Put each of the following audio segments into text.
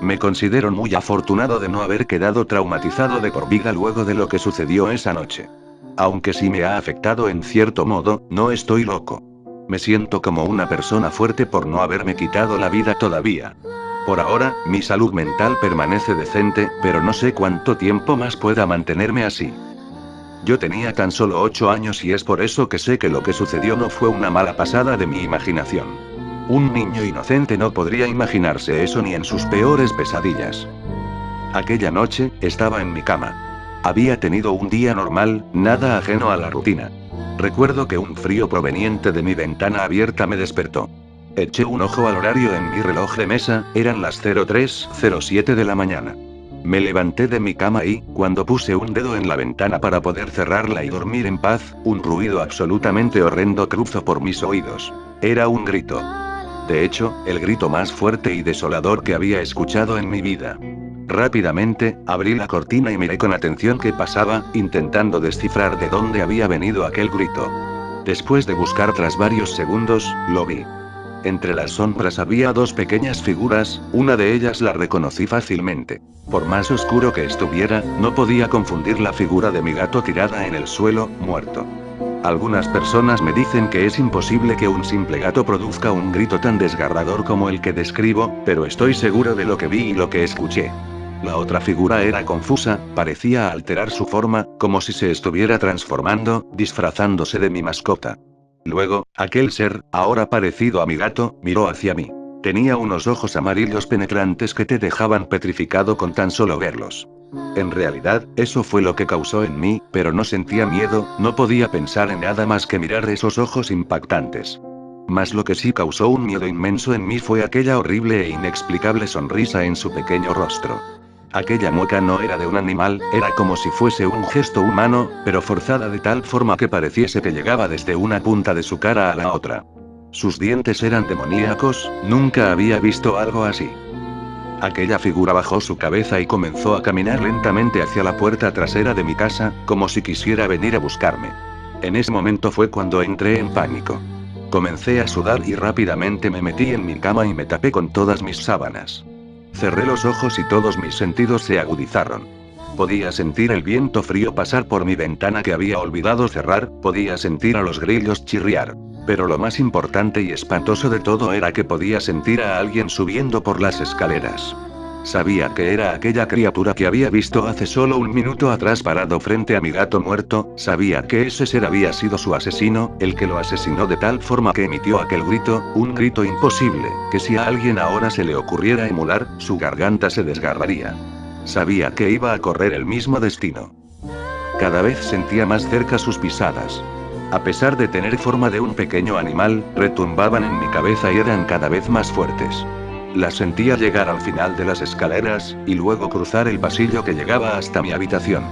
Me considero muy afortunado de no haber quedado traumatizado de por vida luego de lo que sucedió esa noche. Aunque sí me ha afectado en cierto modo, no estoy loco. Me siento como una persona fuerte por no haberme quitado la vida todavía. Por ahora, mi salud mental permanece decente, pero no sé cuánto tiempo más pueda mantenerme así. Yo tenía tan solo 8 años y es por eso que sé que lo que sucedió no fue una mala pasada de mi imaginación. Un niño inocente no podría imaginarse eso ni en sus peores pesadillas. Aquella noche, estaba en mi cama. Había tenido un día normal, nada ajeno a la rutina. Recuerdo que un frío proveniente de mi ventana abierta me despertó. Eché un ojo al horario en mi reloj de mesa, eran las 03:07 de la mañana. Me levanté de mi cama y, cuando puse un dedo en la ventana para poder cerrarla y dormir en paz, un ruido absolutamente horrendo cruzó por mis oídos. Era un grito. De hecho, el grito más fuerte y desolador que había escuchado en mi vida. Rápidamente, abrí la cortina y miré con atención qué pasaba, intentando descifrar de dónde había venido aquel grito. Después de buscar tras varios segundos, lo vi. Entre las sombras había dos pequeñas figuras, una de ellas la reconocí fácilmente. Por más oscuro que estuviera, no podía confundir la figura de mi gato tirada en el suelo, muerto. Algunas personas me dicen que es imposible que un simple gato produzca un grito tan desgarrador como el que describo, pero estoy seguro de lo que vi y lo que escuché. La otra figura era confusa, parecía alterar su forma, como si se estuviera transformando, disfrazándose de mi mascota. Luego, aquel ser, ahora parecido a mi gato, miró hacia mí. Tenía unos ojos amarillos penetrantes que te dejaban petrificado con tan solo verlos. En realidad, eso fue lo que causó en mí, pero no sentía miedo, no podía pensar en nada más que mirar esos ojos impactantes. Mas lo que sí causó un miedo inmenso en mí fue aquella horrible e inexplicable sonrisa en su pequeño rostro. Aquella mueca no era de un animal, era como si fuese un gesto humano, pero forzada de tal forma que pareciese que llegaba desde una punta de su cara a la otra. Sus dientes eran demoníacos, nunca había visto algo así. Aquella figura bajó su cabeza y comenzó a caminar lentamente hacia la puerta trasera de mi casa, como si quisiera venir a buscarme. En ese momento fue cuando entré en pánico. Comencé a sudar y rápidamente me metí en mi cama y me tapé con todas mis sábanas. Cerré los ojos y todos mis sentidos se agudizaron. Podía sentir el viento frío pasar por mi ventana que había olvidado cerrar, podía sentir a los grillos chirriar. Pero lo más importante y espantoso de todo era que podía sentir a alguien subiendo por las escaleras. Sabía que era aquella criatura que había visto hace solo un minuto atrás parado frente a mi gato muerto, sabía que ese ser había sido su asesino, el que lo asesinó de tal forma que emitió aquel grito, un grito imposible, que si a alguien ahora se le ocurriera emular, su garganta se desgarraría. Sabía que iba a correr el mismo destino. Cada vez sentía más cerca sus pisadas. A pesar de tener forma de un pequeño animal, retumbaban en mi cabeza y eran cada vez más fuertes. Las sentía llegar al final de las escaleras, y luego cruzar el pasillo que llegaba hasta mi habitación.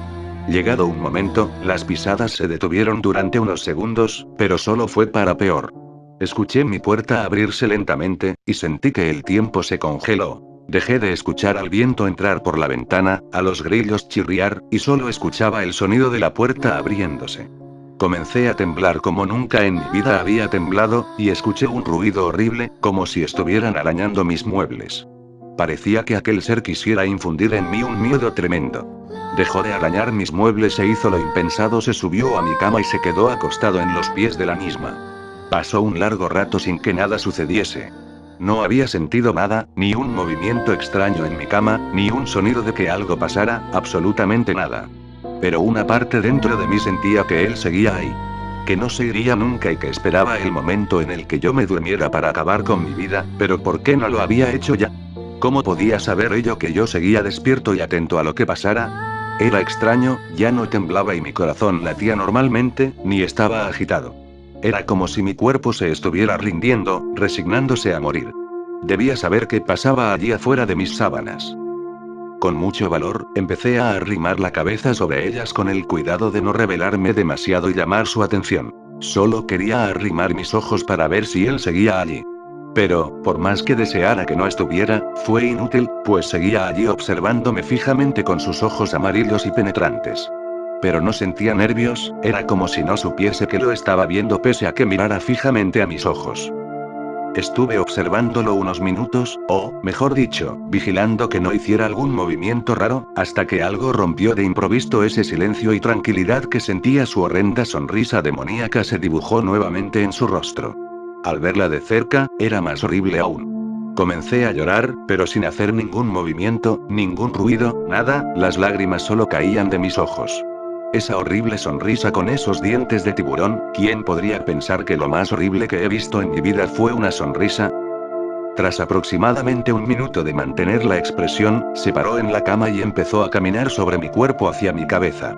Llegado un momento, las pisadas se detuvieron durante unos segundos, pero solo fue para peor. Escuché mi puerta abrirse lentamente, y sentí que el tiempo se congeló. Dejé de escuchar al viento entrar por la ventana, a los grillos chirriar, y solo escuchaba el sonido de la puerta abriéndose. Comencé a temblar como nunca en mi vida había temblado, y escuché un ruido horrible, como si estuvieran arañando mis muebles. Parecía que aquel ser quisiera infundir en mí un miedo tremendo. Dejó de arañar mis muebles e hizo lo impensado, se subió a mi cama y se quedó acostado en los pies de la misma. Pasó un largo rato sin que nada sucediese. No había sentido nada, ni un movimiento extraño en mi cama, ni un sonido de que algo pasara, absolutamente nada. Pero una parte dentro de mí sentía que él seguía ahí. Que no se iría nunca y que esperaba el momento en el que yo me durmiera para acabar con mi vida, pero ¿por qué no lo había hecho ya? ¿Cómo podía saber ello que yo seguía despierto y atento a lo que pasara? Era extraño, ya no temblaba y mi corazón latía normalmente, ni estaba agitado. Era como si mi cuerpo se estuviera rindiendo, resignándose a morir. Debía saber qué pasaba allí afuera de mis sábanas. Con mucho valor, empecé a arrimar la cabeza sobre ellas con el cuidado de no revelarme demasiado y llamar su atención. Solo quería arrimar mis ojos para ver si él seguía allí. Pero, por más que deseara que no estuviera, fue inútil, pues seguía allí observándome fijamente con sus ojos amarillos y penetrantes. Pero no sentía nervios, era como si no supiese que lo estaba viendo pese a que mirara fijamente a mis ojos. Estuve observándolo unos minutos, o, mejor dicho, vigilando que no hiciera algún movimiento raro, hasta que algo rompió de improviso ese silencio y tranquilidad que sentía. Su horrenda sonrisa demoníaca se dibujó nuevamente en su rostro. Al verla de cerca, era más horrible aún. Comencé a llorar, pero sin hacer ningún movimiento, ningún ruido, nada, las lágrimas solo caían de mis ojos. Esa horrible sonrisa con esos dientes de tiburón, ¿quién podría pensar que lo más horrible que he visto en mi vida fue una sonrisa? Tras aproximadamente un minuto de mantener la expresión, se paró en la cama y empezó a caminar sobre mi cuerpo hacia mi cabeza.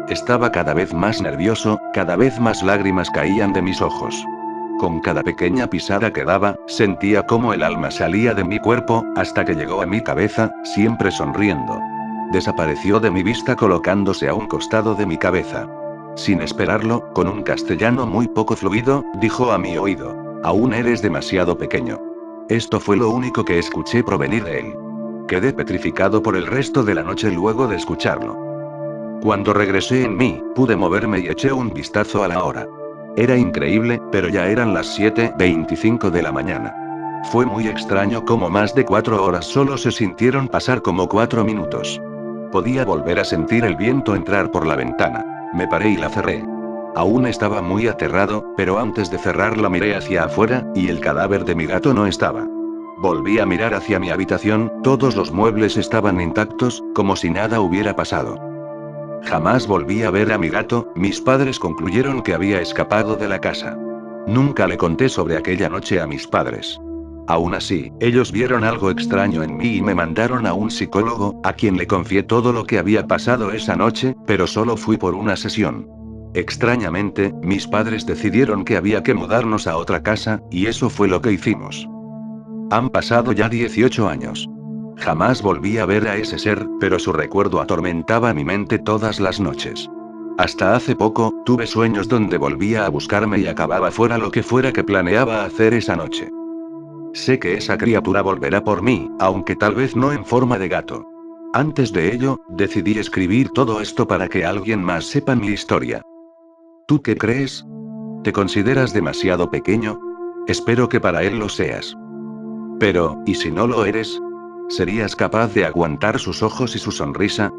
Estaba cada vez más nervioso, cada vez más lágrimas caían de mis ojos. Con cada pequeña pisada que daba, sentía cómo el alma salía de mi cuerpo, hasta que llegó a mi cabeza, siempre sonriendo. Desapareció de mi vista colocándose a un costado de mi cabeza. Sin esperarlo, con un castellano muy poco fluido, dijo a mi oído: "Aún eres demasiado pequeño". Esto fue lo único que escuché provenir de él. Quedé petrificado por el resto de la noche luego de escucharlo. Cuando regresé en mí, pude moverme y eché un vistazo a la hora. Era increíble, pero ya eran las 7:25 de la mañana. Fue muy extraño cómo más de 4 horas solo se sintieron pasar como 4 minutos. Podía volver a sentir el viento entrar por la ventana. Me paré y la cerré. Aún estaba muy aterrado, pero antes de cerrarla miré hacia afuera, y el cadáver de mi gato no estaba. Volví a mirar hacia mi habitación, todos los muebles estaban intactos, como si nada hubiera pasado. Jamás volví a ver a mi gato. Mis padres concluyeron que había escapado de la casa. Nunca le conté sobre aquella noche a mis padres. Aún así, ellos vieron algo extraño en mí y me mandaron a un psicólogo, a quien le confié todo lo que había pasado esa noche, pero solo fui por una sesión. Extrañamente, mis padres decidieron que había que mudarnos a otra casa, y eso fue lo que hicimos. Han pasado ya 18 años. Jamás volví a ver a ese ser, pero su recuerdo atormentaba mi mente todas las noches. Hasta hace poco, tuve sueños donde volvía a buscarme y acababa fuera lo que fuera que planeaba hacer esa noche. Sé que esa criatura volverá por mí, aunque tal vez no en forma de gato. Antes de ello, decidí escribir todo esto para que alguien más sepa mi historia. ¿Tú qué crees? ¿Te consideras demasiado pequeño? Espero que para él lo seas. Pero, ¿y si no lo eres? ¿Serías capaz de aguantar sus ojos y su sonrisa?